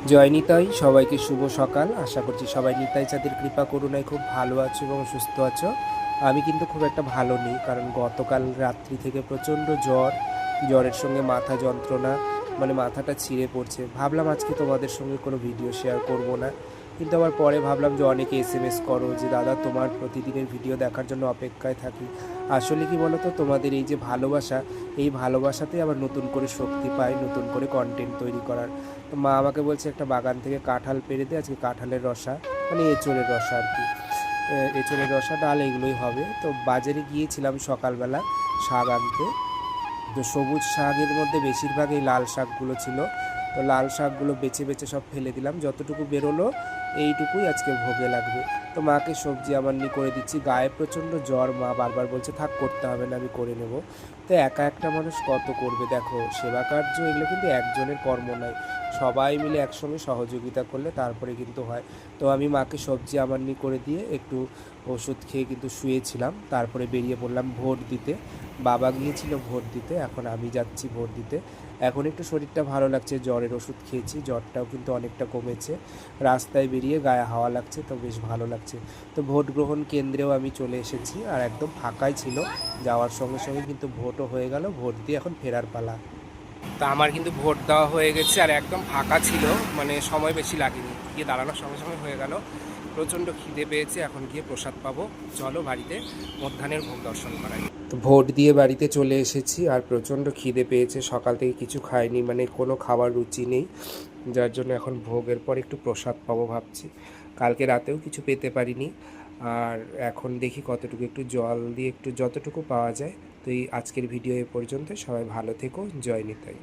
জয় নিতাই, সবাইকে শুভ সকাল। আশা করছি সবাই নিতাই চাঁদের কৃপা করুণায় খুব ভালো আছো এবং সুস্থ আছো। আমি কিন্তু খুব একটা ভালো নেই, কারণ গতকাল রাত্রি থেকে প্রচণ্ড জ্বরের সঙ্গে মাথা যন্ত্রণা, মানে মাথাটা ছিঁড়ে পড়ছে। ভাবলাম আজকে তোমাদের সঙ্গে কোনো ভিডিও শেয়ার করব না, কিন্তু আবার পরে ভাবলাম যে অনেকে এসএমএস করো যে দাদা তোমার প্রতিদিনের ভিডিও দেখার জন্য অপেক্ষায় থাকি। আসলে কি বলো তো, তোমাদের এই যে ভালোবাসা, এই ভালোবাসাতে আবার নতুন করে শক্তি পাই নতুন করে কন্টেন্ট তৈরি করার। তো মা আমাকে বলছে একটা বাগান থেকে কাঁঠাল পেড়ে দিয়ে আজকে কাঁঠালের রসা, মানে এঁচোড়ের রসা আর কি, এঁচোড়ের রসা ডাল এগুলোই হবে। তো বাজারে গিয়েছিলাম সকালবেলা শাক আনতে। তো সবুজ শাকের মধ্যে বেশিরভাগ এই লাল শাকগুলো ছিল। তো লাল শাকগুলো বেছে বেছে সব ফেলে দিলাম, যতটুকু বেরোলো এইটুকুই আজকে ভোগে লাগবে। তো মাকে সবজি আমান্নি করে দিচ্ছি। গায়ে প্রচণ্ড জ্বর, মা বারবার বলছে থাক করতে হবে না, আমি করে নেব। তো একা একটা মানুষ কত করবে, দেখো সেবা কার্য এগুলো কিন্তু একজনের কর্ম নয়, সবাই মিলে একসঙ্গে সহযোগিতা করলে তারপরে কিন্তু হয়। তো আমি মাকে সবজি আমান্নি করে দিয়ে একটু ওষুধ খেয়ে কিন্তু শুয়েছিলাম, তারপরে বেরিয়ে পড়লাম ভোট দিতে। বাবা গিয়েছিল ভোট দিতে, এখন আমি যাচ্ছি ভোট দিতে। এখন একটু শরীরটা ভালো লাগছে, জ্বরের ওষুধ খেয়েছি, জ্বরটাও কিন্তু অনেকটা কমেছে। রাস্তায় বেরিয়ে গায়ে হাওয়া লাগছে, তো বেশ ভালো লাগছে। তো ভোট গ্রহণ কেন্দ্রেও আমি চলে এসেছি, আর একদম ফাঁকাই ছিল। যাওয়ার সঙ্গে সঙ্গে কিন্তু ভোটও হয়ে গেল, ভোট দিয়ে এখন ফেরার পালা। তা আমার কিন্তু ভোট দেওয়া হয়ে গেছে, আর একদম ফাঁকা ছিল, মানে সময় বেশি লাগেনি, গিয়ে দাঁড়ানোর সঙ্গে সঙ্গে হয়ে গেল। প্রচণ্ড খিদে পেয়েছে, এখন গিয়ে প্রসাদ পাবো। চলো বাড়িতে মধ্যাহ্নের ভোগ দর্শন করাই। তো ভোট দিয়ে বাড়িতে চলে এসেছি, আর প্রচণ্ড খিদে পেয়েছে, সকাল থেকে কিছু খাইনি, মানে কোনো খাবার রুচি নেই, যার জন্য এখন ভোগের পর একটু প্রসাদ পাবো ভাবছি। কালকে রাতেও কিছু পেতে পারিনি, আর এখন দেখি কতটুকু একটু জল দিয়ে একটু যতটুকু পাওয়া যায়। তো এই আজকের ভিডিও এ পর্যন্ত, সবাই ভালো থেকো, জয় নিতাই।